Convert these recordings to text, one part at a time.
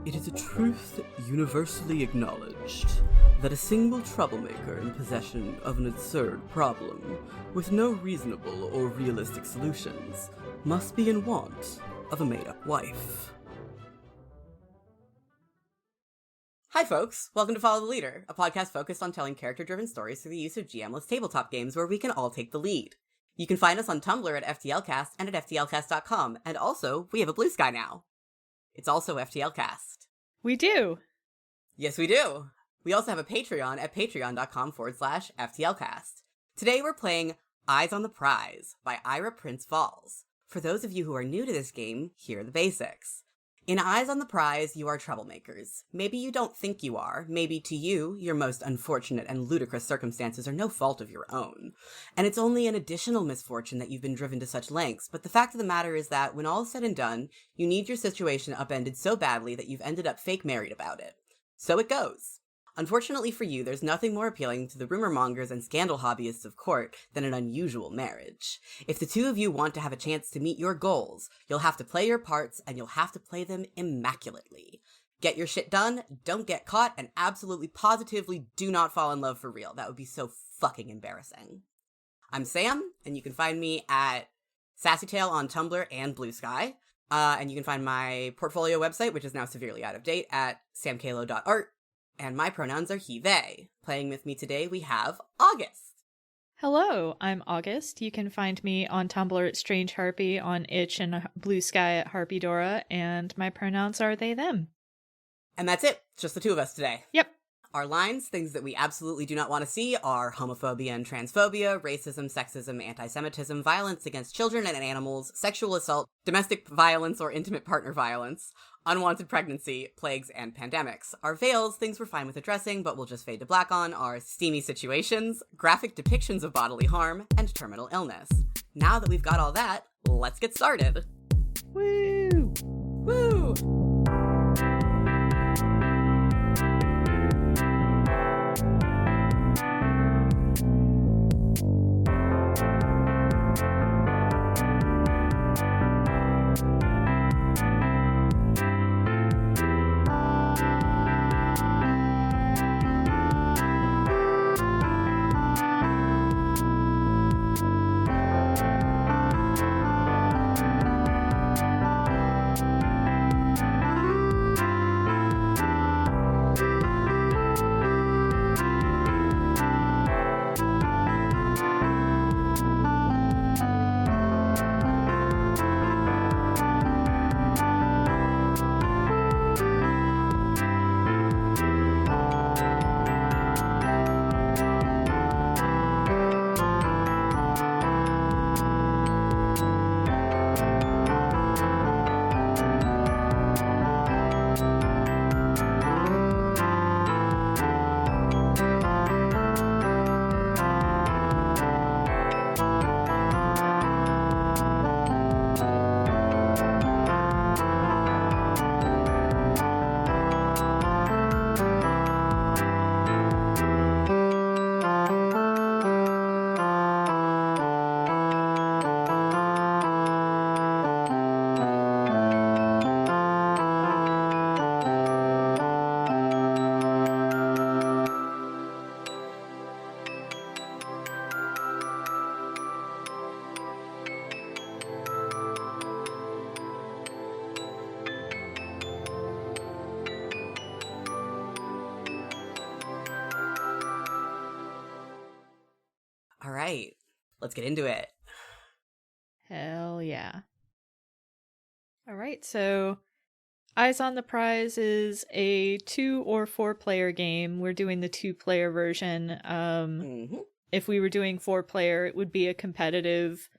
It is a truth universally acknowledged that a single troublemaker in possession of an absurd problem, with no reasonable or realistic solutions, must be in want of a made-up wife. Hi folks, welcome to Follow the Leader, a podcast focused on telling character-driven stories through the use of GM-less tabletop games where we can all take the lead. You can find us on Tumblr at FTLcast and at FTLcast.com, and also, we have a Blue Sky now. It's also FTLcast. We do. Yes, we do. We also have a Patreon at patreon.com/FTLcast. Today we're playing Eyes on the Prize by Ira Prince Falls. For those of you who are new to this game, here are the basics. In Eyes on the Prize, you are troublemakers. Maybe you don't think you are. Maybe to you, your most unfortunate and ludicrous circumstances are no fault of your own. And it's only an additional misfortune that you've been driven to such lengths. But the fact of the matter is that, when all is said and done, you need your situation upended so badly that you've ended up fake married about it. So it goes. Unfortunately for you, there's nothing more appealing to the rumor mongers and scandal hobbyists of court than an unusual marriage. If the two of you want to have a chance to meet your goals, you'll have to play your parts, and you'll have to play them immaculately. Get your shit done, don't get caught, and absolutely positively do not fall in love for real. That would be so fucking embarrassing. I'm Sam, and you can find me at SassyTale on Tumblr and Blue Sky. And you can find my portfolio website, which is now severely out of date, at samkalo.art. And my pronouns are he, they. Playing with me today, we have August. Hello, I'm August. You can find me on Tumblr at Strange Harpy, on Itch and Blue Sky at Harpydora, and my pronouns are they, them. And that's it. It's just the two of us today. Yep. Our lines, things that we absolutely do not want to see, are homophobia and transphobia, racism, sexism, anti-Semitism, violence against children and animals, sexual assault, domestic violence or intimate partner violence, unwanted pregnancy, plagues, and pandemics. Our veils, things we're fine with addressing but we'll just fade to black on, are steamy situations, graphic depictions of bodily harm, and terminal illness. Now that we've got all that, let's get started. Woo! Woo! All right, let's get into it. Hell yeah. All right, so Eyes on the Prize is a 2 or 4 player game. We're doing the 2-player version. If we were doing 4-player, it would be a competitive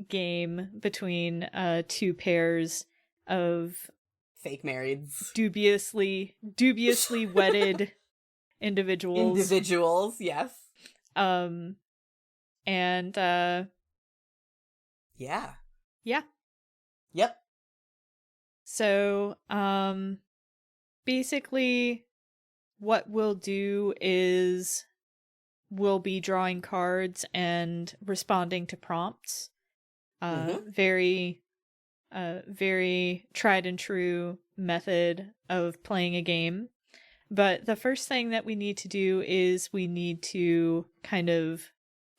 game between 2 pairs of Fake marrieds. dubiously wedded individuals. Yes. And Yeah. Yep. So, basically what we'll do is we'll be drawing cards and responding to prompts. Very tried and true method of playing a game. But the first thing that we need to do is we need to kind of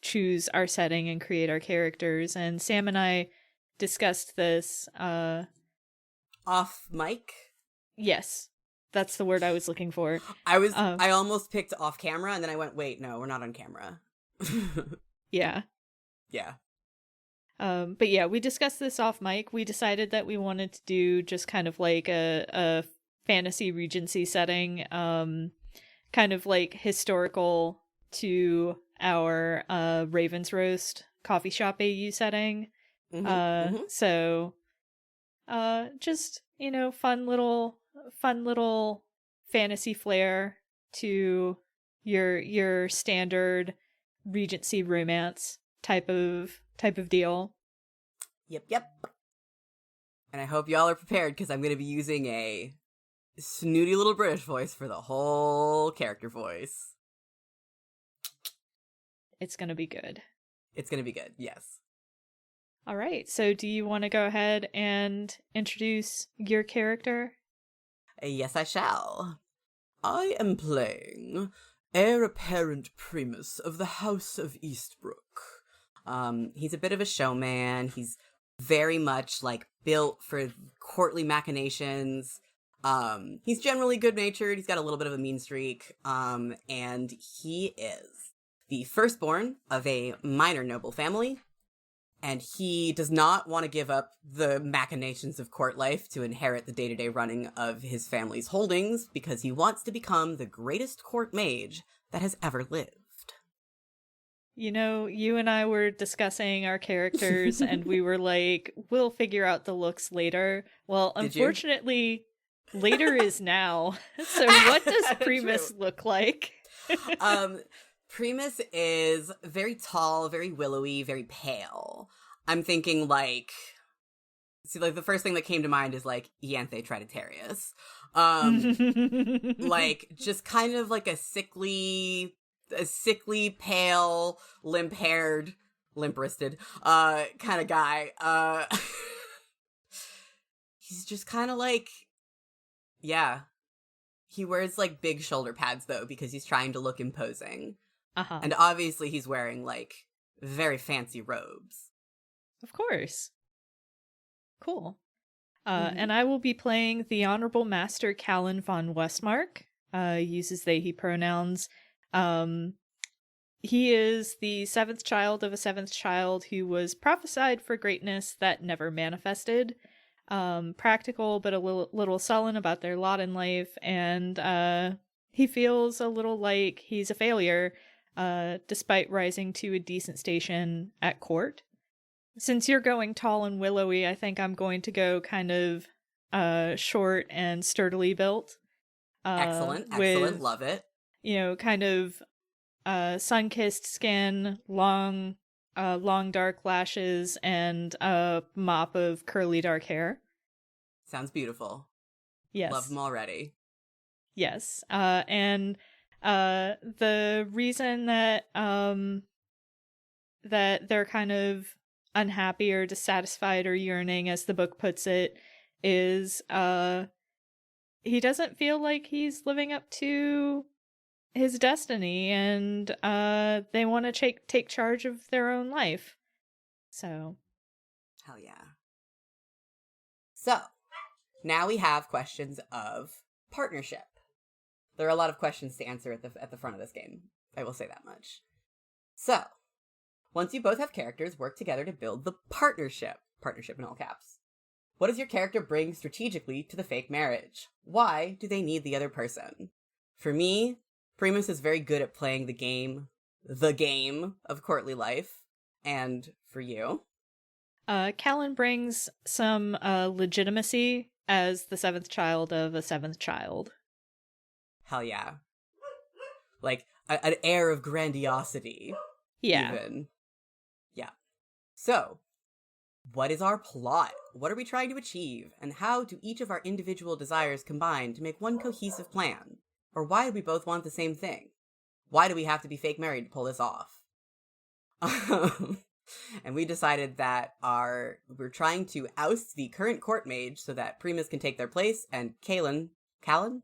choose our setting and create our characters. And Sam and I discussed this. Off mic? Yes, that's the word I was looking for. I almost picked off camera, and then I went, wait, no, we're not on camera. Yeah. Yeah. But yeah, we discussed this off mic. We decided that we wanted to do just kind of like a fantasy Regency setting, kind of like historical to our Raven's Roast coffee shop AU setting. So just, you know, fun little fantasy flair to your standard Regency romance type of deal. Yep. And I hope y'all are prepared, because I'm going to be using a snooty little British voice for the whole character voice. It's going to be good. It's going to be good, yes. All right, so do you want to go ahead and introduce your character? Yes, I shall. I am playing Heir Apparent Primus of the House of Eastbrook. He's a bit of a showman. He's very much, like, built for courtly machinations. He's generally good-natured. He's got a little bit of a mean streak. And he is the firstborn of a minor noble family. And he does not want to give up the machinations of court life to inherit the day-to-day running of his family's holdings, because he wants to become the greatest court mage that has ever lived. You know, you and I were discussing our characters, and we were like, we'll figure out the looks later. Well, unfortunately, later is now. So what does Primus look like? Primus is very tall, very willowy, very pale. I'm thinking, like, the first thing that came to mind is, like, Ianthe Tridentarius. Like, just kind of like a sickly, pale, limp-haired, limp-wristed, kind of guy. He's just kind of like, yeah. He wears, like, big shoulder pads, though, because he's trying to look imposing. And obviously he's wearing, like, very fancy robes. Of course. Cool. And I will be playing the Honorable Master Callan von Westmark. Uses they, he pronouns. He is the seventh child of a seventh child who was prophesied for greatness that never manifested. Practical, but a little sullen about their lot in life. And he feels a little like he's a failure, despite rising to a decent station at court. Since you're going tall and willowy, I think I'm going to go kind of short and sturdily built. Excellent, love it. You know, kind of sun-kissed skin, long dark lashes, and a mop of curly dark hair. Sounds beautiful. Yes. Love them already. Yes. And the reason that that they're kind of unhappy or dissatisfied or yearning, as the book puts it, is he doesn't feel like he's living up to his destiny, and they want to take charge of their own life. So, hell yeah. So, now we have questions of partnership. There are a lot of questions to answer at the front of this game. I will say that much. So, once you both have characters, work together to build the partnership in all caps. What does your character bring strategically to the fake marriage? Why do they need the other person? For me, Primus is very good at playing the game of courtly life. And for you? Callan brings some legitimacy as the seventh child of a seventh child. Hell yeah. Like, an air of grandiosity. Yeah. Even. Yeah. So, what is our plot? What are we trying to achieve? And how do each of our individual desires combine to make one cohesive plan? Or why do we both want the same thing? Why do we have to be fake married to pull this off? And we decided that we're trying to oust the current court mage so that Primus can take their place and Callan Callan.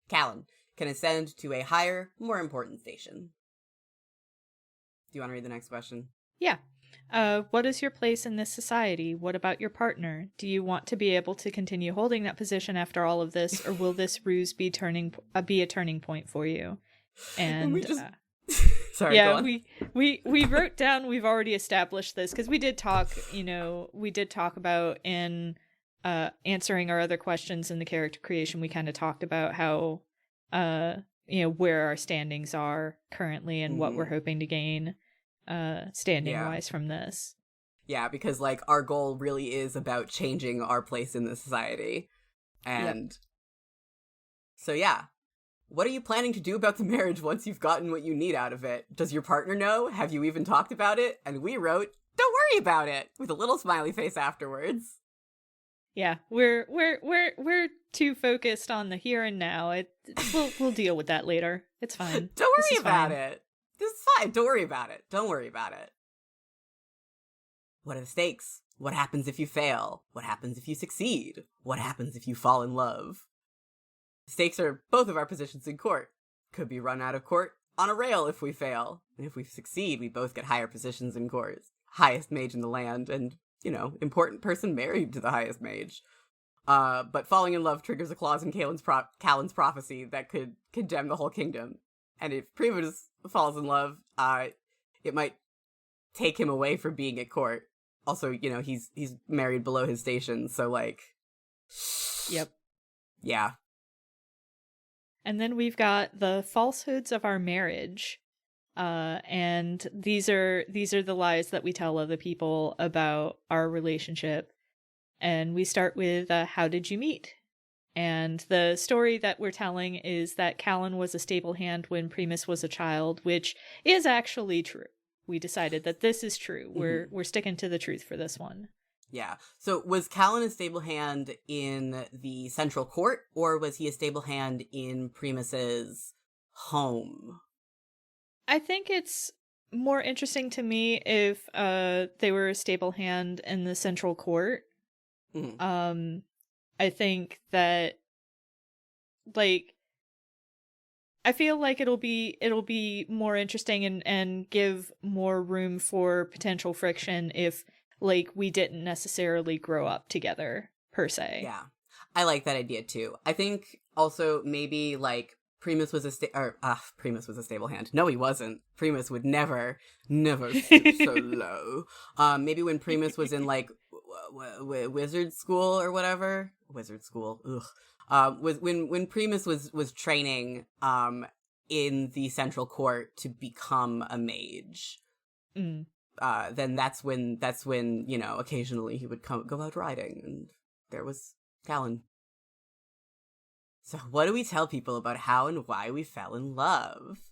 can ascend to a higher, more important station. Do you want to read the next question? Yeah. What is your place in this society? What about your partner? Do you want to be able to continue holding that position after all of this, or will this ruse be a turning point for you? And we just... Sorry, yeah, go on. we wrote down, we've already established this because we did talk about in answering our other questions in the character creation. We kind of talked about how where our standings are currently and what we're hoping to gain standing wise from this. Yeah, because like our goal really is about changing our place in the society. And so yeah. What are you planning to do about the marriage once you've gotten what you need out of it? Does your partner know? Have you even talked about it? And we wrote, "Don't worry about it," with a little smiley face afterwards. Yeah, we're too focused on the here and now. We'll deal with that later. It's fine. Don't worry about it. This is fine. Don't worry about it. Don't worry about it. What are the stakes? What happens if you fail? What happens if you succeed? What happens if you fall in love? The stakes are both of our positions in court. Could be run out of court on a rail if we fail. And if we succeed, we both get higher positions in court. Highest mage in the land and, important person married to the highest mage. But falling in love triggers a clause in Callan's prophecy that could condemn the whole kingdom. And if Primus falls in love, it might take him away from being at court. Also, he's married below his station, so like... Yep. Yeah. And then we've got the falsehoods of our marriage. And these are the lies that we tell other people about our relationship. And we start with, how did you meet? And the story that we're telling is that Callan was a stable hand when Primus was a child, which is actually true. We decided that this is true. We're sticking to the truth for this one. Yeah. So was Callan a stable hand in the central court, or was he a stable hand in Primus's home? I think it's more interesting to me if they were a stable hand in the central court. Mm-hmm. I think that, like, I feel like it'll be more interesting and give more room for potential friction if, like, we didn't necessarily grow up together, per se. Yeah. I like that idea, too. I think also maybe, like, Primus was a stable hand. No, he wasn't. Primus would never stoop so low. Maybe when Primus was in, like, wizard school or whatever. Wizard school. Ugh. When Primus was training, in the central court to become a mage. Then that's when occasionally he would go out riding, and there was Callan. So what do we tell people about how and why we fell in love?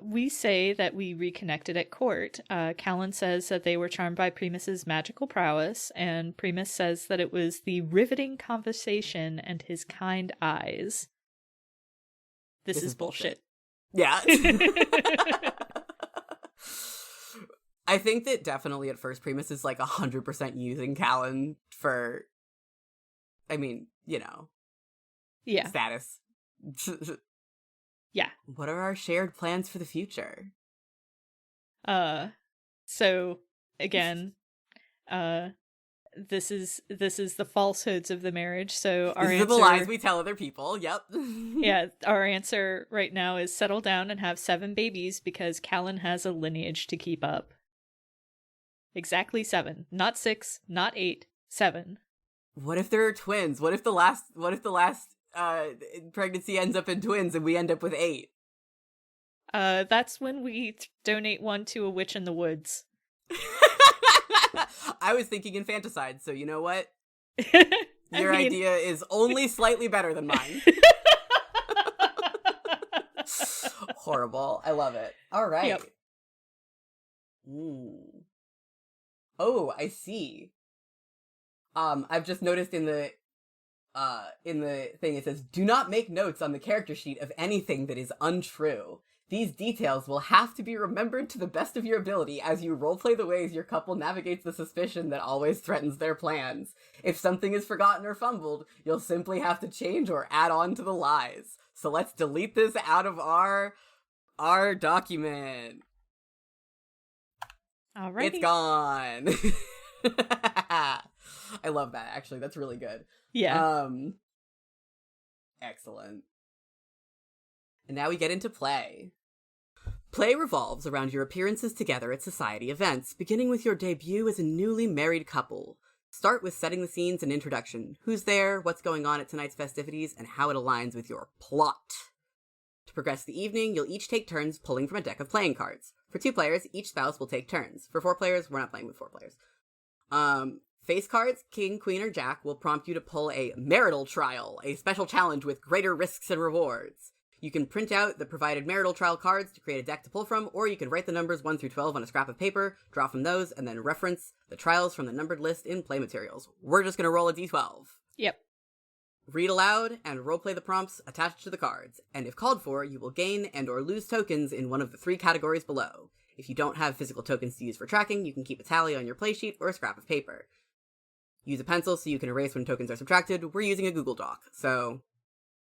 We say that we reconnected at court. Callan says that they were charmed by Primus's magical prowess, and Primus says that it was the riveting conversation and his kind eyes. This is bullshit. Yeah. I think that definitely at first Primus is like 100% using Callan for, yeah, status. Yeah. What are our shared plans for the future? So again, this is the falsehoods of the marriage. So our These are the lies we tell other people. Yep. Yeah, our answer right now is settle down and have 7 babies because Callan has a lineage to keep up. Exactly 7, not 6, not 8, 7. What if there are twins? What if the last pregnancy ends up in twins and we end up with 8? That's when we donate one to a witch in the woods. I was thinking infanticide, so you know what? Your idea is only slightly better than mine. Horrible. I love it. All right. Yep. Oh, I see. I've just noticed in the thing it says, do not make notes on the character sheet of anything that is untrue. These details will have to be remembered to the best of your ability as you roleplay the ways your couple navigates the suspicion that always threatens their plans. If something is forgotten or fumbled, you'll simply have to change or add on to the lies. So let's delete this out of our document. Alrighty. It's gone. I love that, actually. That's really good. Yeah. Excellent. And now we get into play. Play revolves around your appearances together at society events, beginning with your debut as a newly married couple. Start with setting the scenes and introduction. Who's there, what's going on at tonight's festivities, and how it aligns with your plot. To progress the evening, you'll each take turns pulling from a deck of playing cards. For 2 players, each spouse will take turns. For 4 players, we're not playing with 4 players. Face cards, king, queen, or jack, will prompt you to pull a marital trial, a special challenge with greater risks and rewards. You can print out the provided marital trial cards to create a deck to pull from, or you can write the numbers 1 through 12 on a scrap of paper, draw from those, and then reference the trials from the numbered list in play materials. We're just going to roll a d12. Yep. Read aloud and roleplay the prompts attached to the cards, and if called for, you will gain and or lose tokens in one of the 3 categories below. If you don't have physical tokens to use for tracking, you can keep a tally on your playsheet or a scrap of paper. Use a pencil so you can erase when tokens are subtracted. We're using a Google Doc, so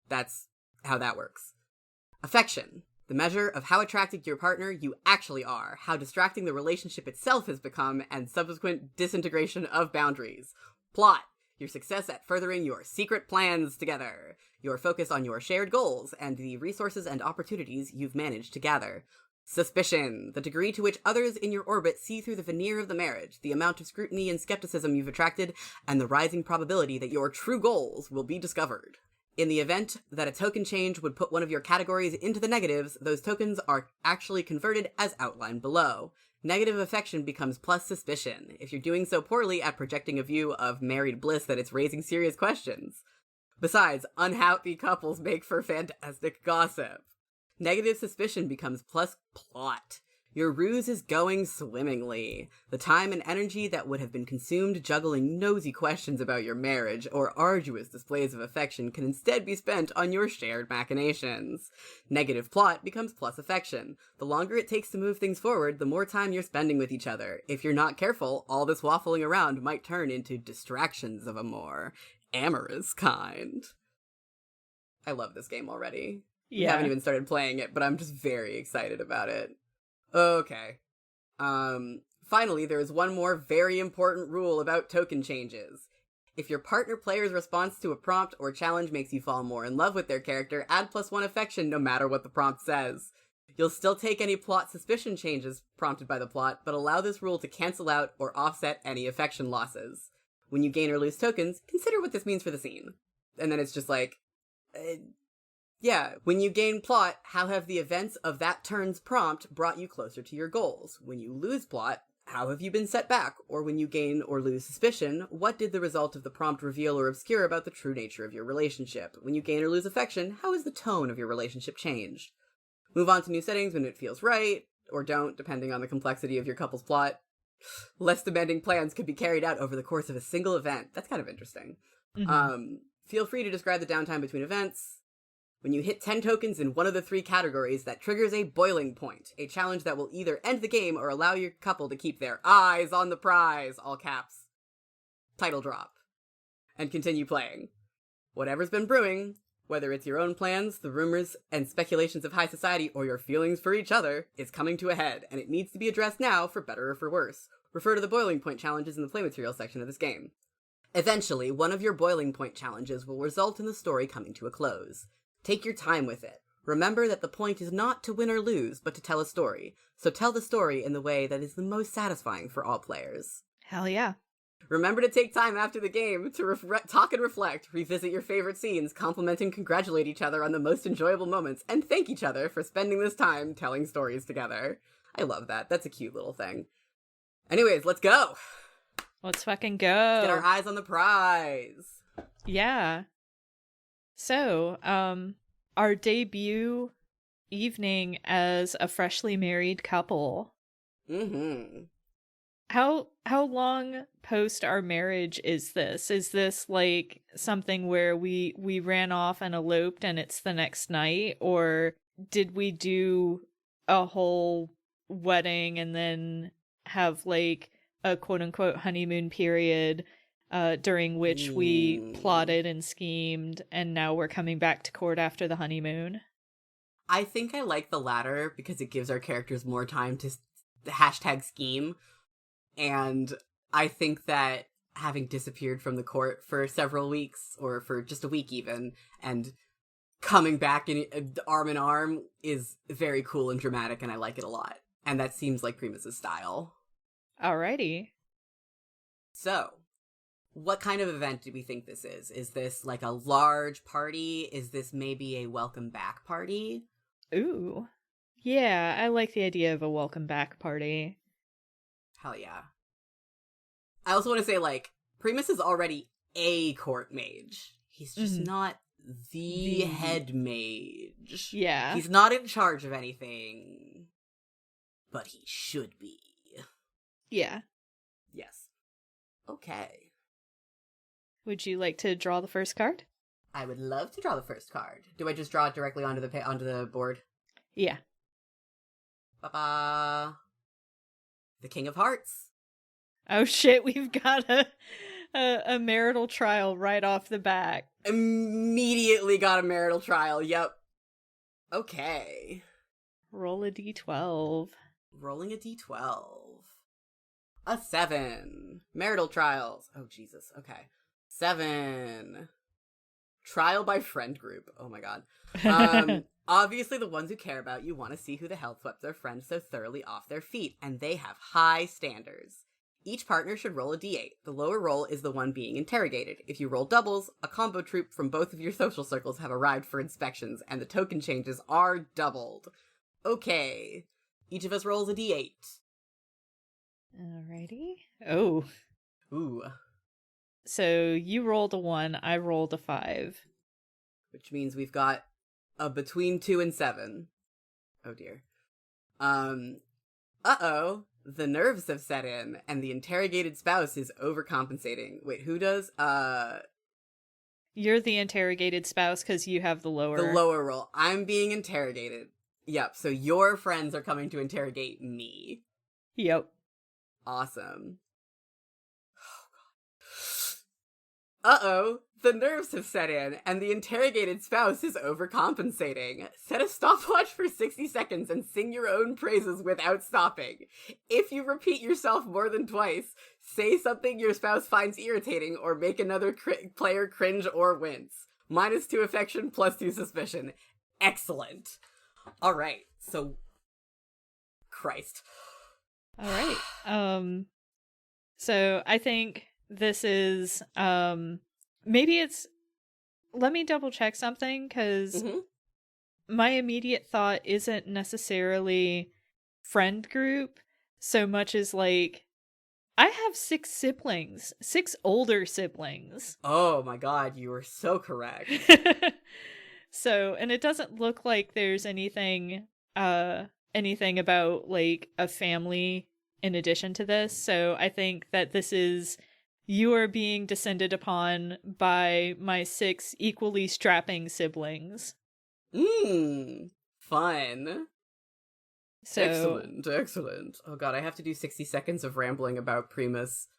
that's how that works. Affection. The measure of how attracted to your partner you actually are, how distracting the relationship itself has become, and subsequent disintegration of boundaries. Plot. Your success at furthering your secret plans together. Your focus on your shared goals, and the resources and opportunities you've managed to gather. Suspicion. The degree to which others in your orbit see through the veneer of the marriage, the amount of scrutiny and skepticism you've attracted, and the rising probability that your true goals will be discovered. In the event that a token change would put one of your categories into the negatives, those tokens are actually converted as outlined below. Negative affection becomes plus suspicion, if you're doing so poorly at projecting a view of married bliss that it's raising serious questions. Besides, unhappy couples make for fantastic gossip. Negative suspicion becomes plus plot. Your ruse is going swimmingly. The time and energy that would have been consumed juggling nosy questions about your marriage or arduous displays of affection can instead be spent on your shared machinations. Negative plot becomes plus affection. The longer it takes to move things forward, the more time you're spending with each other. If you're not careful, all this waffling around might turn into distractions of a more amorous kind. I love this game already. Yeah. I haven't even started playing it, but I'm just very excited about it. Okay. Finally, there is one more very important rule about token changes. If your partner player's response to a prompt or challenge makes you fall more in love with their character, add +1 affection no matter what the prompt says. You'll still take any plot suspicion changes prompted by the plot, but allow this rule to cancel out or offset any affection losses. When you gain or lose tokens, consider what this means for the scene. And then it's just like, yeah, when you gain plot, how have the events of that turn's prompt brought you closer to your goals? When you lose plot, how have you been set back? Or when you gain or lose suspicion, what did the result of the prompt reveal or obscure about the true nature of your relationship? When you gain or lose affection, how has the tone of your relationship changed? Move on to new settings when it feels right, or don't, depending on the complexity of your couple's plot. Less demanding plans could be carried out over the course of a single event. That's kind of interesting. Mm-hmm. Feel free to describe the downtime between events. When you hit 10 tokens in one of the 3 categories, that triggers a boiling point, a challenge that will either end the game or allow your couple to keep their eyes on the prize, all caps, title drop, and continue playing. Whatever's been brewing, whether it's your own plans, the rumors and speculations of high society, or your feelings for each other, is coming to a head, and it needs to be addressed now for better or for worse. Refer to the boiling point challenges in the play material section of this game. Eventually, one of your boiling point challenges will result in the story coming to a close. Take your time with it. Remember that the point is not to win or lose, but to tell a story. So tell the story in the way that is the most satisfying for all players. Hell yeah. Remember to take time after the game to talk and reflect, revisit your favorite scenes, compliment and congratulate each other on the most enjoyable moments, and thank each other for spending this time telling stories together. I love that. That's a cute little thing. Anyways, let's go! Let's fucking go. Let's get our eyes on the prize! Yeah. So, our debut evening as a freshly married couple. Mm-hmm. How long post our marriage is this? Is this like something where we ran off and eloped and it's the next night? Or did we do a whole wedding and then have like a quote unquote honeymoon period during which we plotted and schemed, and now we're coming back to court after the honeymoon. I think I like the latter because it gives our characters more time to hashtag scheme. And I think that having disappeared from the court for several weeks, or for just a week even, and coming back arm in arm is very cool and dramatic, and I like it a lot. And that seems like Primus's style. Alrighty. So, what kind of event do we think this is? Is this like a large party? Is this maybe a welcome back party? Ooh. Yeah, I like the idea of a welcome back party. Hell yeah. I also want to say, like, Primus is already a court mage. He's just not the head mage. Yeah. He's not in charge of anything. But he should be. Yeah. Yes. Okay. Would you like to draw the first card? I would love to draw the first card. Do I just draw it directly onto the board? Yeah. Ba-ba. The King of Hearts. Oh shit, we've got a marital trial right off the bat. Immediately got a marital trial, yep. Okay. Roll a d12. Rolling a d12. A 7. Marital trials. Oh, Jesus. Okay. 7. Trial by friend group. Oh my god. Obviously, the ones who care about you want to see who the hell swept their friends so thoroughly off their feet, and they have high standards. Each partner should roll a d8. The lower roll is the one being interrogated. If you roll doubles, a combo troop from both of your social circles have arrived for inspections, and the token changes are doubled. Okay. Each of us rolls a d8. Alrighty. Oh. Ooh. So you rolled a 1, I rolled a 5. Which means we've got a between 2 and 7. Oh dear. Uh-oh. The nerves have set in, and the interrogated spouse is overcompensating. Wait, who does? You're the interrogated spouse because you have the lower... The lower roll. I'm being interrogated. Yep, so your friends are coming to interrogate me. Yep. Awesome. Uh-oh, the nerves have set in, and the interrogated spouse is overcompensating. Set a stopwatch for 60 seconds and sing your own praises without stopping. If you repeat yourself more than twice, say something your spouse finds irritating or make another player cringe or wince. -2 affection, +2 suspicion. Excellent. All right, so... Christ. All right. So I think this is, maybe it's, let me double check something, because my immediate thought isn't necessarily friend group so much as like, I have 6 siblings, 6 older siblings. Oh my god, you are so correct. So, and it doesn't look like there's anything about like a family in addition to this. So I think that this is, you are being descended upon by my 6 equally strapping siblings. Fun. So, excellent. Oh god, I have to do 60 seconds of rambling about Primus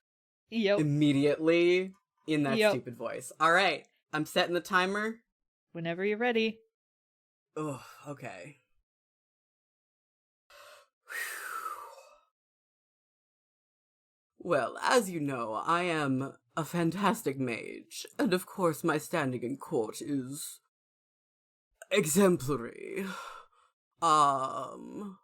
immediately in that stupid voice. Alright, I'm setting the timer. Whenever you're ready. Oh, okay. Well, as you know, I am a fantastic mage, and of course my standing in court is... exemplary. I'm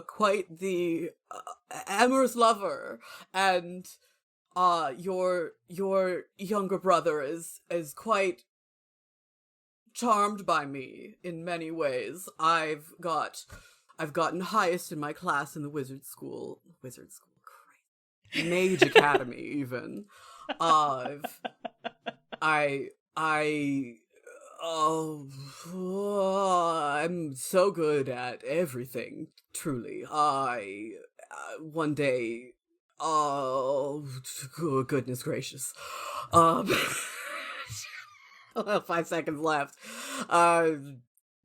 quite the amorous lover, and your younger brother is quite charmed by me in many ways. I've gotten highest in my class in the wizard school, Christ. Mage Academy even. I'm so good at everything, truly. One day, goodness gracious. 5 seconds left. I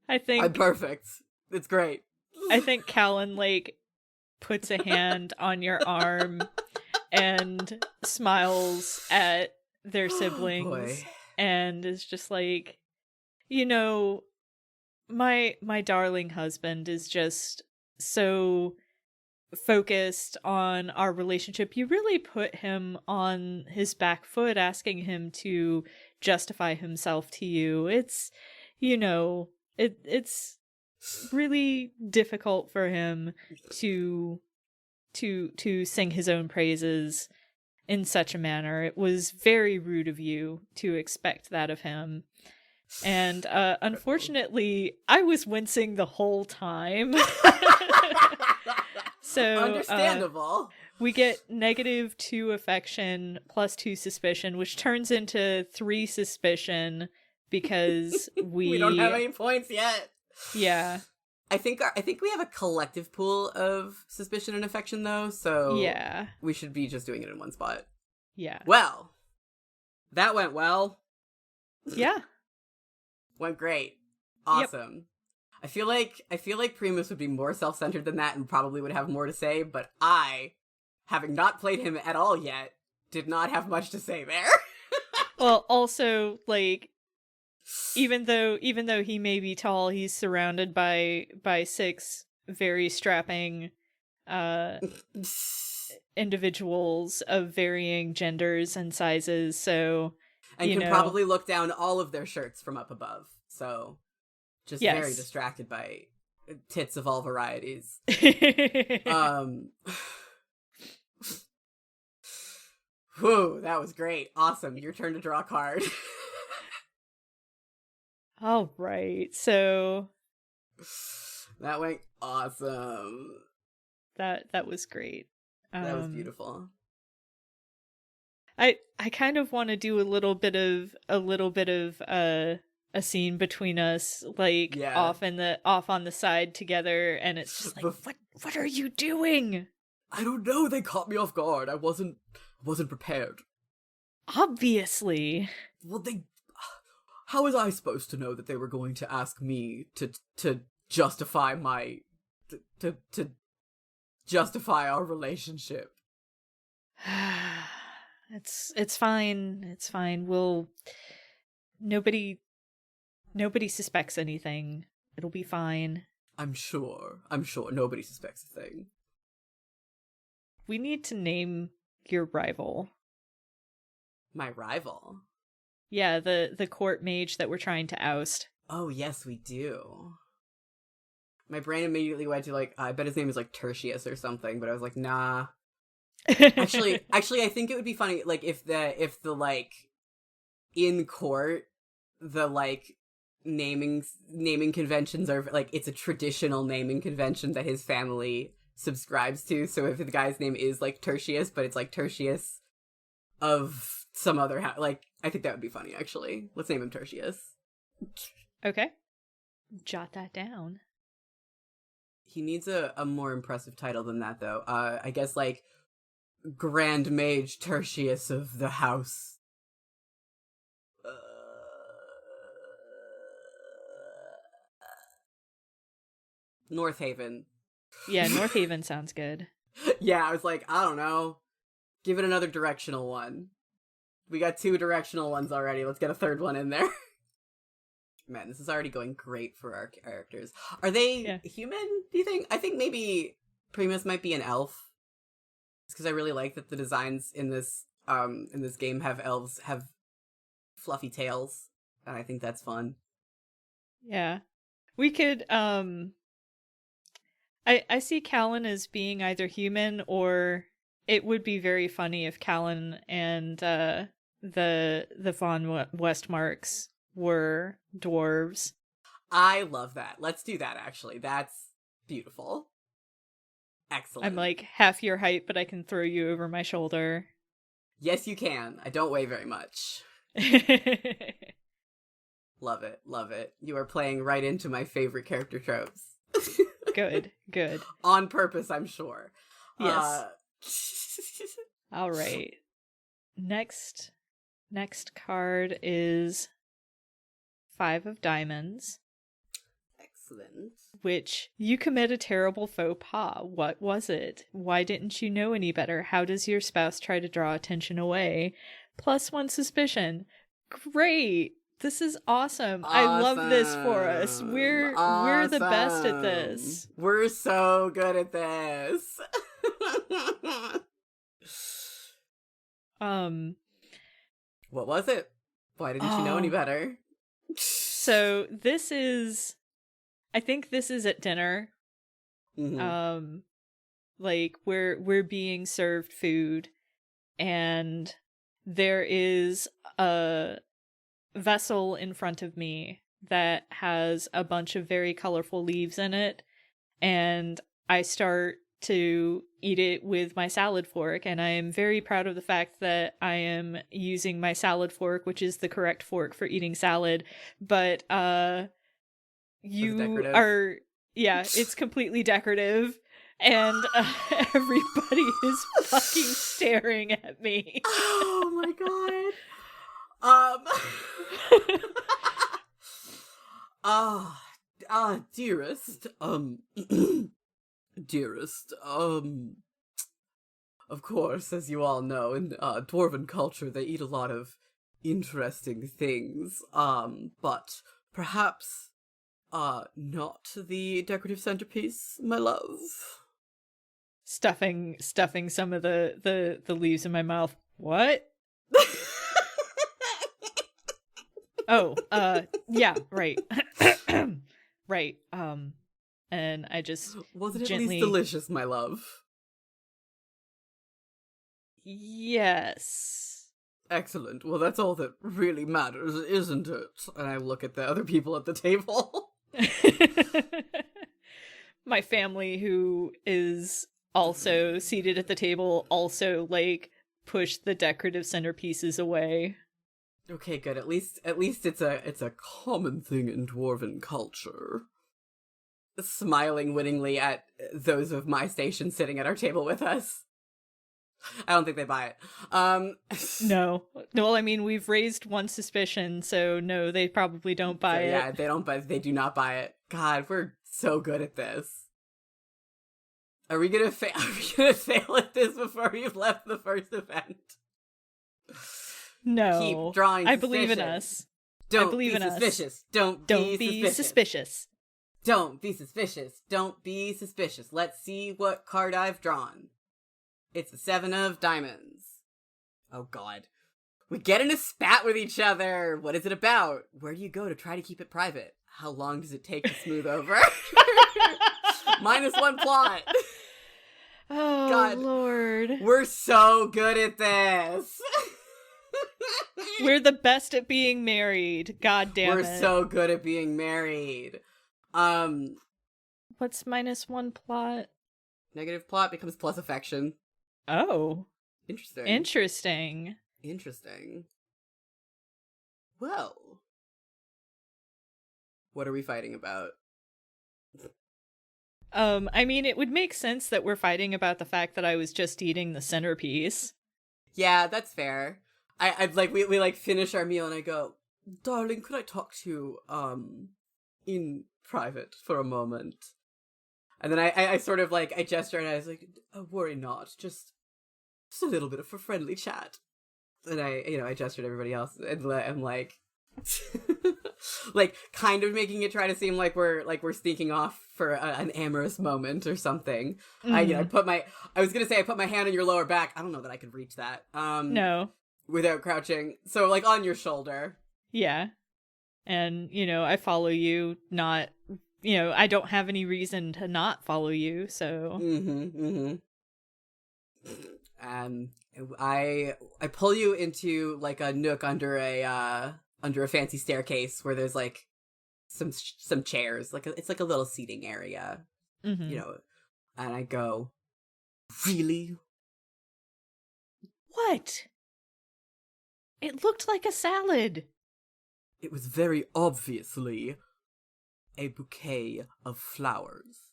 I'm think perfect. It's great. Callan like puts a hand on your arm and smiles at their siblings Boy. and is just like, my darling husband is just so focused on our relationship. You really put him on his back foot, asking him to justify himself to you. It's it's really difficult for him to sing his own praises in such a manner. It was very rude of you to expect that of him. And unfortunately, I was wincing the whole time. So understandable. We get -2 affection plus 2 suspicion, which turns into 3 suspicion because we don't have any points yet. Yeah. I think we have a collective pool of suspicion and affection though, so yeah, we should be just doing it in one spot. Yeah. Well, that went well. Yeah. Went great. Awesome. Yep. I feel like Primus would be more self-centered than that and probably would have more to say, but I, having not played him at all yet, did not have much to say there. Well, also, like, even though he may be tall, he's surrounded by 6 very strapping individuals of varying genders and sizes, so and can probably look down all of their shirts from up above. So just very distracted by tits of all varieties. Whew, that was great. Awesome. Your turn to draw a card. All right. So that went awesome. That was great. That was beautiful. I kind of want to do a little bit of a scene between us, like off on the side together, and it's just like, what are you doing? I don't know. They caught me off guard. I wasn't prepared. Obviously. Well, how was I supposed to know that they were going to ask me to justify my to justify our relationship? It's fine. It's fine. Nobody suspects anything. It'll be fine. I'm sure nobody suspects a thing. We need to name your rival. My rival? Yeah, the court mage that we're trying to oust. Oh, yes, we do. My brain immediately went to, I bet his name is, Tertius or something, but I was like, nah. Actually, I think it would be funny, if the in court, the, naming conventions are, it's a traditional naming convention that his family subscribes to, so if the guy's name is, Tertius, but it's, Tertius of some other I think that would be funny, actually. Let's name him Tertius. Okay. Jot that down. He needs a more impressive title than that, though. I guess, Grand Mage Tertius of the House. Northaven. Yeah, Northaven sounds good. Yeah, I was like, I don't know. Give it another directional one. We got 2 directional ones already. Let's get a 3rd one in there. Man, this is already going great for our characters. Are they human, do you think? I think maybe Primus might be an elf. It's because I really like that the designs in this game have elves have fluffy tails. And I think that's fun. Yeah. We could, I see Callan as being either human, or it would be very funny if Callan and the Von Westmarks were dwarves. I love that. Let's do that, actually. That's beautiful. Excellent. I'm half your height, but I can throw you over my shoulder. Yes, you can. I don't weigh very much. Love it. Love it. You are playing right into my favorite character tropes. Good. On purpose, I'm sure. Yes. All right. Next card is 5 of diamonds. Excellent. Which, you commit a terrible faux pas. What was it? Why didn't you know any better? How does your spouse try to draw attention away? +1 suspicion. Great! This is awesome. I love this for us. We're the best at this. We're so good at this. What was it? Why didn't you know any better? So I think this is at dinner. Mm-hmm. Like we're being served food, and there is a vessel in front of me that has a bunch of very colorful leaves in it, and I start to eat it with my salad fork, and I am very proud of the fact that I am using my salad fork, which is the correct fork for eating salad, but you are, yeah, it's completely decorative, and everybody is fucking staring at me. Oh my god. Dearest, dearest, of course, as you all know, in dwarven culture, they eat a lot of interesting things, but perhaps, not the decorative centerpiece, my love. Stuffing some of the leaves in my mouth. What? Oh, yeah, right. Right, and I just Was it gently... at least delicious, my love? Yes. Excellent. Well, that's all that really matters, isn't it? And I look at the other people at the table. My family, who is also seated at the table, also, like, push the decorative centerpieces away. Okay, good. At least it's a common thing in dwarven culture. Smiling winningly at those of my station sitting at our table with us. I don't think they buy it. No. Well, I mean, we've raised one suspicion, so no, they probably don't buy it. Yeah, they do not buy it. God, we're so good at this. Are we gonna fail at this before we've left the first event? No. Keep drawing. I believe in us. Don't be suspicious. Don't be suspicious. Don't be suspicious. Don't be suspicious. Let's see what card I've drawn. It's the 7 of diamonds. Oh god. We get in a spat with each other. What is it about? Where do you go to try to keep it private? How long does it take to smooth over? -1 plot. Oh, God. Lord. We're so good at this. We're the best at being married. God damn it. We're so good at being married. What's -1 plot? Negative plot becomes plus affection. Oh. Interesting. Well. What are we fighting about? I mean, it would make sense that we're fighting about the fact that I was just eating the centerpiece. Yeah, that's fair. I'd like, we like finish our meal and I go, darling, could I talk to you, in private for a moment? And then I sort of like, I gesture and I was like, oh, worry not, just a little bit of a friendly chat. And I gestured to everybody else and I'm like, like kind of making it try to seem like we're sneaking off for an amorous moment or something. Mm. I was gonna say I put my hand on your lower back. I don't know that I could reach that. No. Without crouching. So like on your shoulder. Yeah. And, I follow you, not, I don't have any reason to not follow you, so. I pull you into like a nook under a fancy staircase where there's like some chairs, it's like a little seating area, and I go, really? What? It looked like a salad. It was very obviously a bouquet of flowers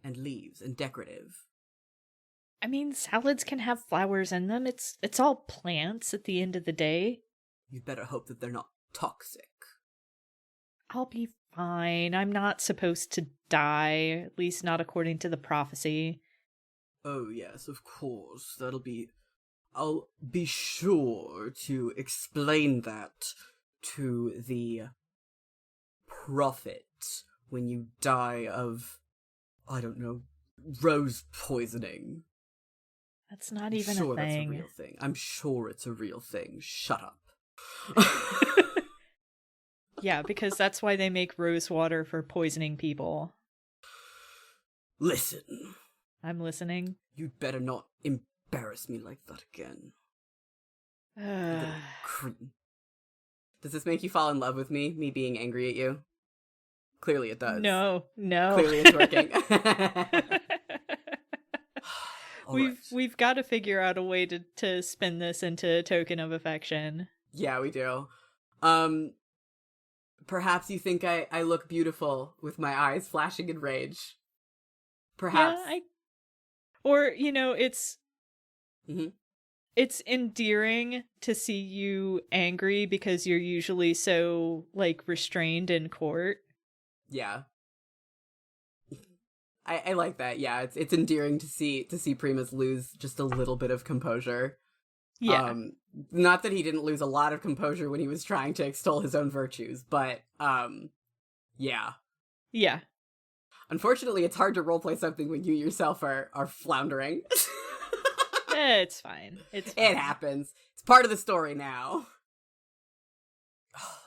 and leaves and decorative. I mean, salads can have flowers in them. It's all plants at the end of the day. You'd better hope that they're not toxic. I'll be fine. I'm not supposed to die, at least not according to the prophecy. Oh, yes, of course. I'll be sure to explain that to the prophet when you die of, I don't know, rose poisoning. That's not even a thing. That's a real thing. I'm sure it's a real thing. Shut up. Yeah, because that's why they make rose water for poisoning people. Listen. I'm listening. You'd better not embarrass me like that again. Does this make you fall in love with me being angry at you? Clearly it does. No. Clearly it's working. We've got to figure out a way to spin this into a token of affection. Yeah, we do. Perhaps you think I look beautiful with my eyes flashing in rage. Perhaps. Yeah, or, it's... Mm-hmm. It's endearing to see you angry because you're usually so, restrained in court. Yeah. I like that. Yeah, it's endearing to see Primus lose just a little bit of composure. Yeah. Not that he didn't lose a lot of composure when he was trying to extol his own virtues, but yeah. Yeah. Unfortunately, it's hard to roleplay something when you yourself are floundering. It's fine. It happens. It's part of the story now.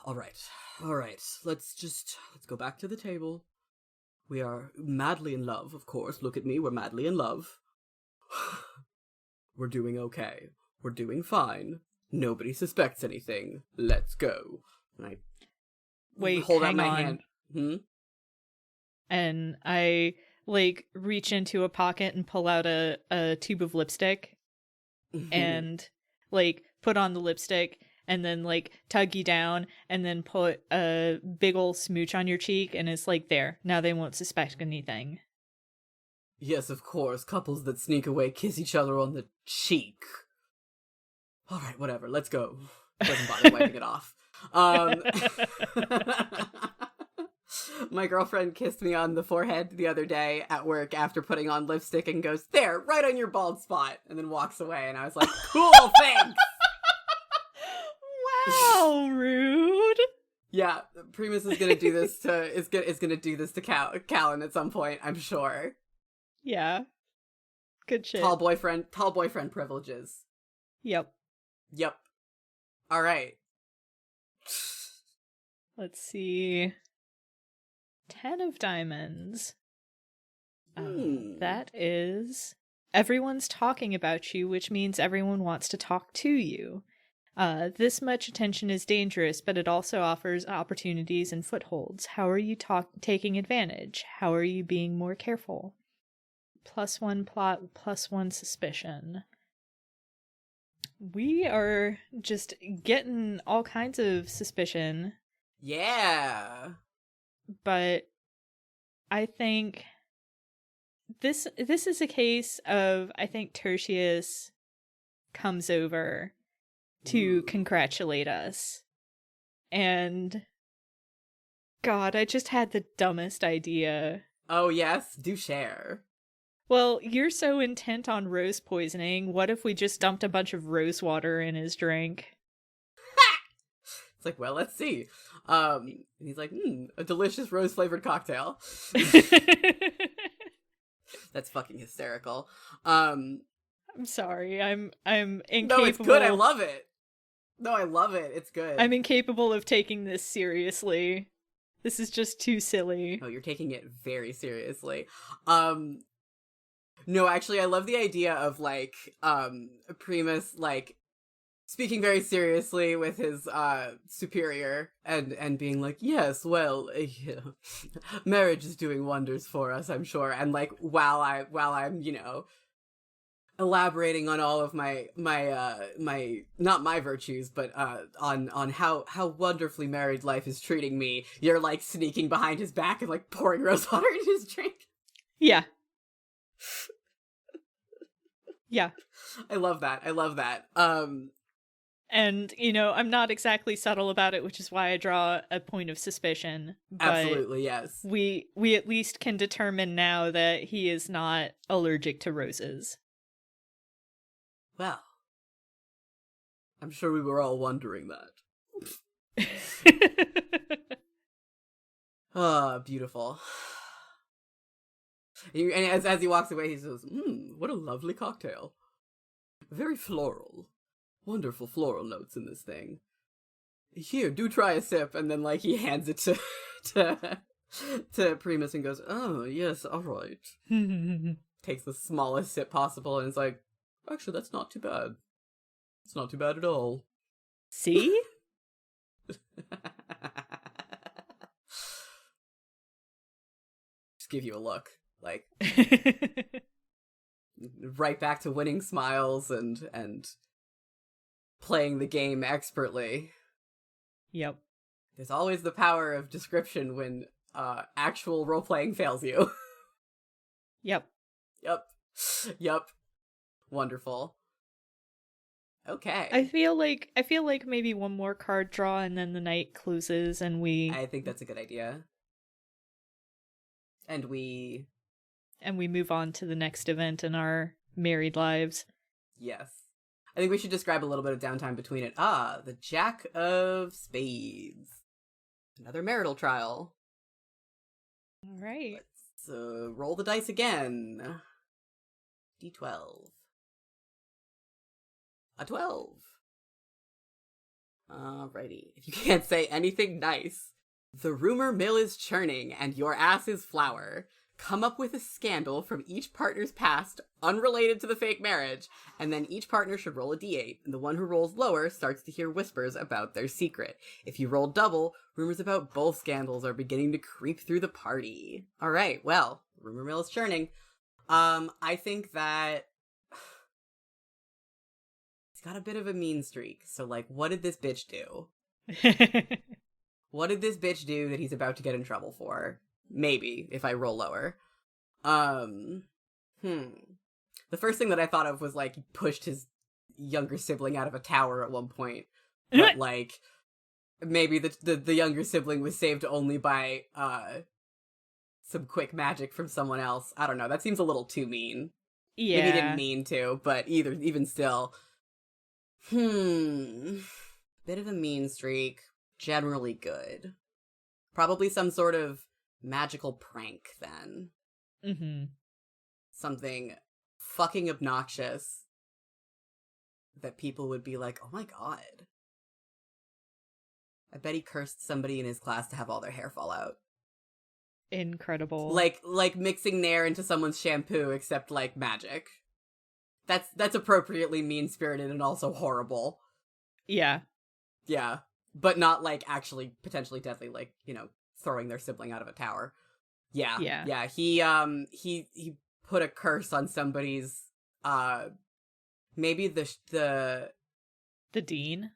All right. Let's go back to the table. We are madly in love, of course. Look at me, we're madly in love. We're doing okay. We're doing fine. Nobody suspects anything. Let's go. And I hold out my hand. And I reach into a pocket and pull out a tube of lipstick and put on the lipstick and then tug you down and then put a big ol' smooch on your cheek, and it's there. Now they won't suspect anything. Yes, of course. Couples that sneak away kiss each other on the cheek. All right, whatever. Let's go. Doesn't bother wiping it off. My girlfriend kissed me on the forehead the other day at work after putting on lipstick and goes, "There, right on your bald spot," and then walks away. And I was like, "Cool, thanks." Wow, rude. Yeah, Primus is gonna do this to Callan at some point, I'm sure. Yeah. Good shit. Tall boyfriend privileges. Yep. All right. Let's see. 10 of diamonds. That is... Everyone's talking about you, which means everyone wants to talk to you. This much attention is dangerous, but it also offers opportunities and footholds. How are you taking advantage? How are you being more careful? +1 plot, +1 suspicion. We are just getting all kinds of suspicion. Yeah. But I think this is a case of, I think Tertius comes over to congratulate us. And God, I just had the dumbest idea. Oh yes, do share. Well, you're so intent on rose poisoning. What if we just dumped a bunch of rose water in his drink? It's like, well, let's see. And he's like, a delicious rose-flavored cocktail. That's fucking hysterical. I'm sorry. I'm incapable. No, it's good. I love it. No, I love it. It's good. I'm incapable of taking this seriously. This is just too silly. Oh, you're taking it very seriously. No, actually, I love the idea of, Primus, speaking very seriously with his, superior, and being like, yes, well, marriage is doing wonders for us, I'm sure, and, while I'm, elaborating on all of my not my virtues, but, on how wonderfully married life is treating me, you're, sneaking behind his back and, pouring rose water in his drink. Yeah. Yeah. I love that. And, I'm not exactly subtle about it, which is why I draw a point of suspicion. But Absolutely, yes. we at least can determine now that he is not allergic to roses. Well, I'm sure we were all wondering that. Ah, beautiful. And as he walks away, he says, what a lovely cocktail. Very floral. Wonderful floral notes in this thing. Here, do try a sip. And then, like, he hands it to Primus and goes, oh, yes, all right. Takes the smallest sip possible and is like, actually, that's not too bad. It's not too bad at all. See? Just give you a look. Like, right back to winning smiles and playing the game expertly. Yep. There's always the power of description when actual role-playing fails you. Yep. Yep. Wonderful. Okay. I feel like maybe one more card draw and then the night closes and I think that's a good idea. And we move on to the next event in our married lives. Yes. I think we should describe a little bit of downtime between it. The Jack of Spades. Another marital trial. All right. Let's roll the dice again. D12. A 12. Alrighty. If you can't say anything nice, the rumor mill is churning and your ass is flour. Come up with a scandal from each partner's past, unrelated to the fake marriage, and then each partner should roll a d8, and the one who rolls lower starts to hear whispers about their secret. If you roll double, rumors about both scandals are beginning to creep through the party. Alright, well, rumor mill is churning. I think that he's got a bit of a mean streak, so, like, what did this bitch do? What did this bitch do that he's about to get in trouble for? Maybe, if I roll lower. The first thing that I thought of was, like, he pushed his younger sibling out of a tower at one point. But, like, maybe the younger sibling was saved only by, some quick magic from someone else. I don't know, that seems a little too mean. Yeah. Maybe he didn't mean to, but even still. Bit of a mean streak. Generally good. Probably some sort of magical prank, then. Mm-hmm. Something fucking obnoxious that people would be like, oh my god. I bet he cursed somebody in his class to have all their hair fall out. Incredible. Like mixing Nair into someone's shampoo, except, like, magic. That's appropriately mean-spirited and also horrible. Yeah. Yeah. But not, like, actually potentially deadly, like, throwing their sibling out of a tower. Yeah. Yeah. He put a curse on somebody's, maybe the dean?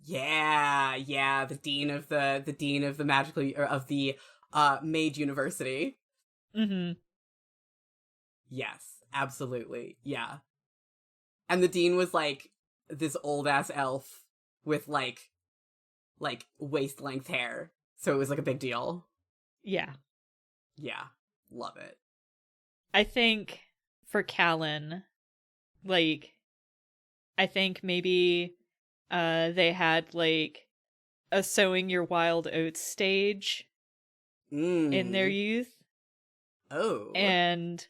Yeah, the dean of the magical, or of the, Mage University. Mm-hmm. Yes, absolutely. Yeah. And the dean was, like, this old-ass elf with, like waist-length hair. So it was, like, a big deal. Yeah. Yeah. Love it. I think for Callan, like, I think maybe they had, like, a Sowing Your Wild Oats stage in their youth. Oh. And,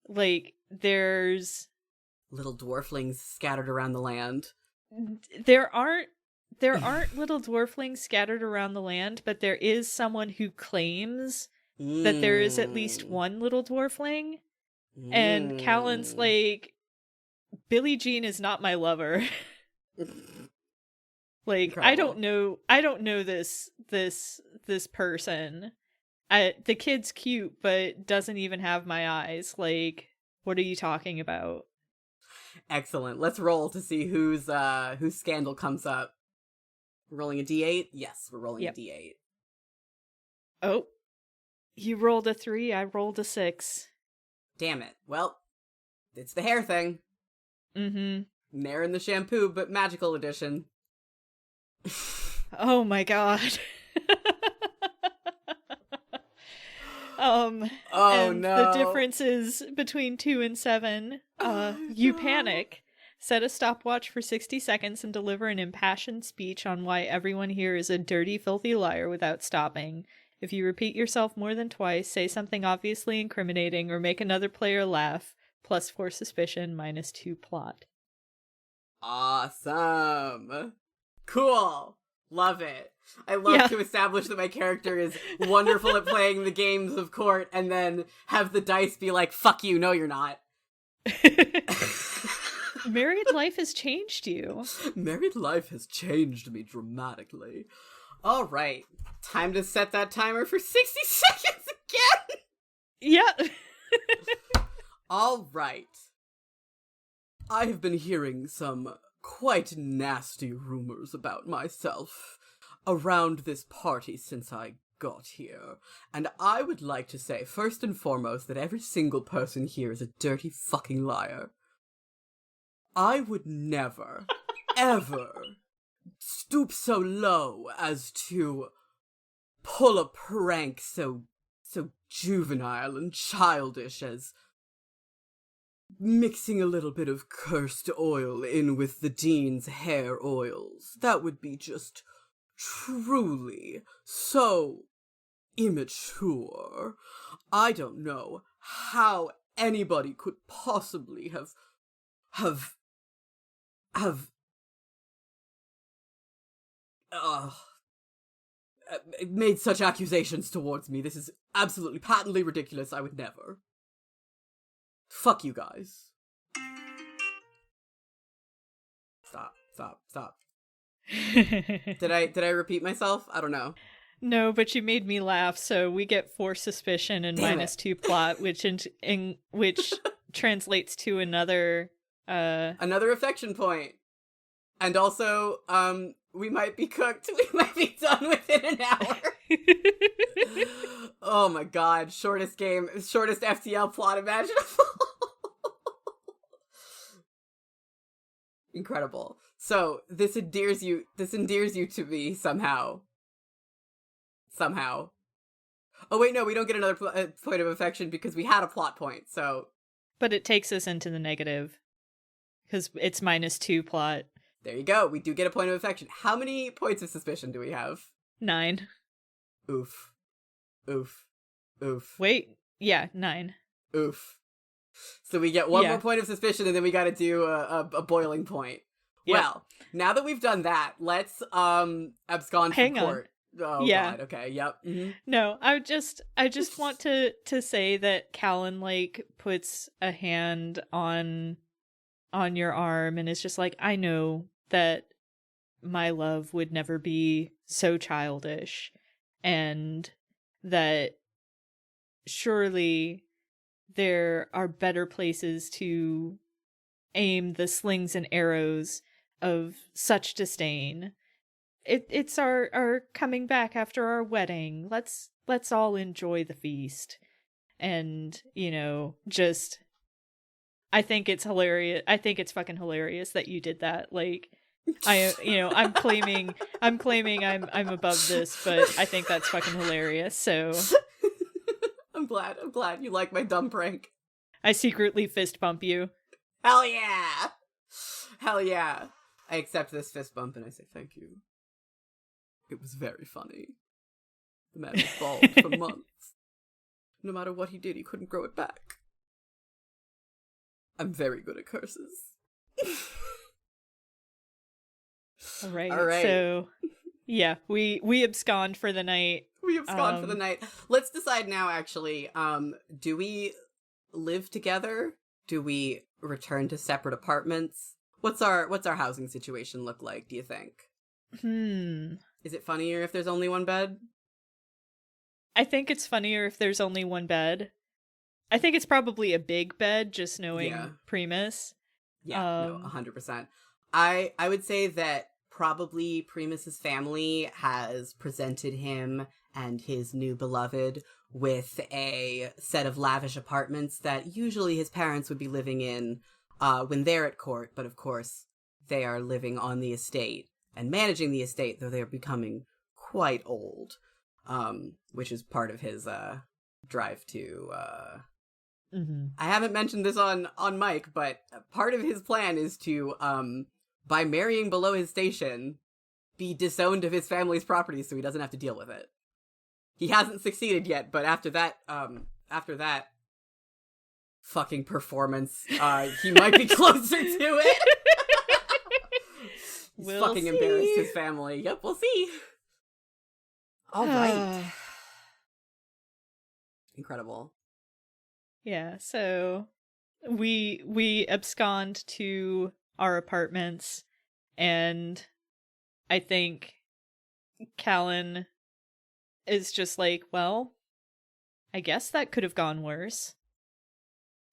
like, there's little dwarflings scattered around the land. There aren't little dwarflings scattered around the land, but there is someone who claims that there is at least one little dwarfling. And Callan's like, Billie Jean is not my lover. Like, Incredible. I don't know this person. The kid's cute, but doesn't even have my eyes. Like, what are you talking about? Excellent. Let's roll to see whose scandal comes up. We're rolling a d8? Yes, we're rolling a d8. Oh. You rolled a 3, I rolled a 6. Damn it. Well, it's the hair thing. Mm-hmm. Nair in the Shampoo, but magical edition. Oh my god. Oh and no. the differences between 2 and 7. You panic. Set a stopwatch for 60 seconds and deliver an impassioned speech on why everyone here is a dirty, filthy liar without stopping. If you repeat yourself more than twice, say something obviously incriminating, or make another player laugh, +4 suspicion, -2 plot. Awesome. Cool. Love it. I love to establish that my character is wonderful at playing the games of court and then have the dice be like, fuck you, no you're not. Married life has changed you. Married life has changed me dramatically. All right. Time to set that timer for 60 seconds again. Yeah. All right. I have been hearing some quite nasty rumors about myself around this party since I got here, and I would like to say, first and foremost, that every single person here is a dirty fucking liar. I would never, ever stoop so low as to pull a prank so juvenile and childish as mixing a little bit of cursed oil in with the Dean's hair oils. That would be just truly so immature. I don't know how anybody could possibly have made such accusations towards me. This is absolutely patently ridiculous. I would never. Fuck you guys. Stop. Did I repeat myself? I don't know. No, but you made me laugh, so we get 4 suspicion and -2 plot, which which translates to another affection point. And also, we might be cooked. We might be done within an hour. Oh my god, shortest FTL plot imaginable. Incredible. So, this endears you to me somehow. Oh wait, no, we don't get another point of affection because we had a plot point, so... But it takes us into the negative. Because it's -2 plot. There you go, we do get a point of affection. How many points of suspicion do we have? 9. Oof. Wait, yeah, 9. Oof. So we get one more point of suspicion, and then we gotta do a boiling point. Yep. Well, now that we've done that, let's abscond from court. Oh god, okay, yep. Mm-hmm. No, I just want to say that Callan, like, puts a hand on your arm and is just like, I know that my love would never be so childish, and that surely there are better places to aim the slings and arrows of such disdain. It's our coming back after our wedding. Let's all enjoy the feast. And, just I think it's hilarious. I think it's fucking hilarious that you did that. Like, I'm claiming I'm above this, but I think that's fucking hilarious. So I'm glad you like my dumb prank. I secretly fist bump you. Hell yeah. I accept this fist bump and I say thank you. It was very funny. The man was bald for months. No matter what he did, he couldn't grow it back. I'm very good at curses. All right. So, yeah, we abscond for the night. Let's decide now, actually. Do we live together? Do we return to separate apartments? What's our housing situation look like, do you think? Is it funnier if there's only one bed? I think it's funnier if there's only one bed. I think it's probably a big bed, just knowing Primus. Yeah, no, 100%. I would say that probably Primus's family has presented him and his new beloved with a set of lavish apartments that usually his parents would be living in when they're at court, but of course they are living on the estate and managing the estate, though they are becoming quite old, which is part of his drive to I haven't mentioned this on mic, but part of his plan is to by marrying below his station, be disowned of his family's property so he doesn't have to deal with it. He hasn't succeeded yet, but after that fucking performance, he might be closer to it. He's We'll fucking see. embarrassed his family. Yep, we'll see. All right. Incredible. Yeah, so we abscond to our apartments, and I think Callan is just like, well, I guess that could have gone worse.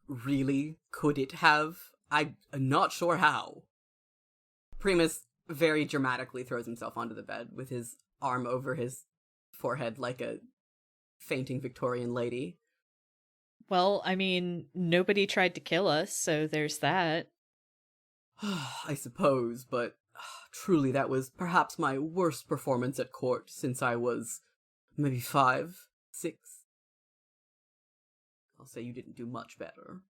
Really? Could it have? I'm not sure how. Primus very dramatically throws himself onto the bed with his arm over his forehead like a fainting Victorian lady. Well, I mean, nobody tried to kill us, so there's that. I suppose, but truly that was perhaps my worst performance at court since I was maybe 5, 6. I'll say you didn't do much better.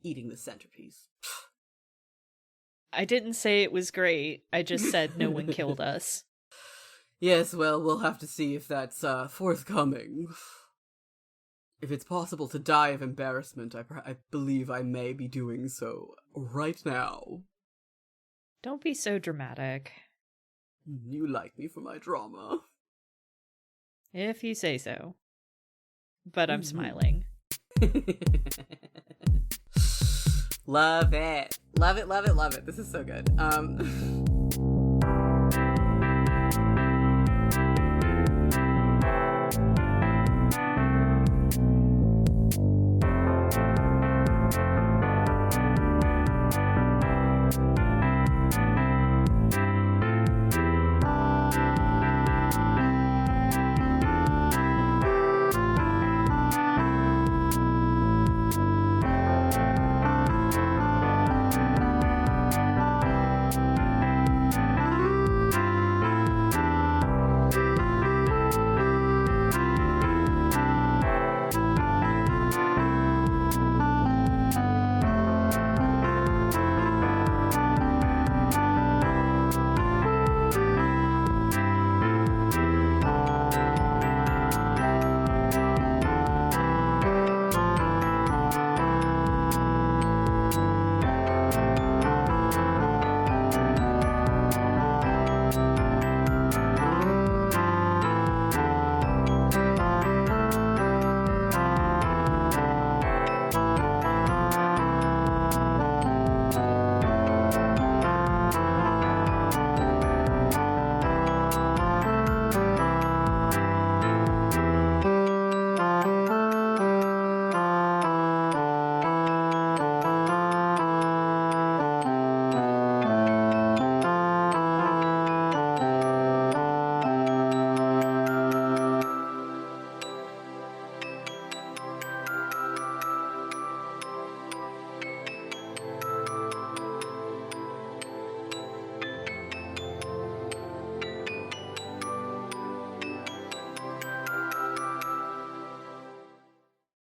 Eating the centerpiece. I didn't say it was great. I just said no one killed us. Yes, well, we'll have to see if that's forthcoming. If it's possible to die of embarrassment, I believe I may be doing so right now. Don't be so dramatic. You like me for my drama. If you say so. But I'm smiling. Love it. Love it, love it, love it. This is so good.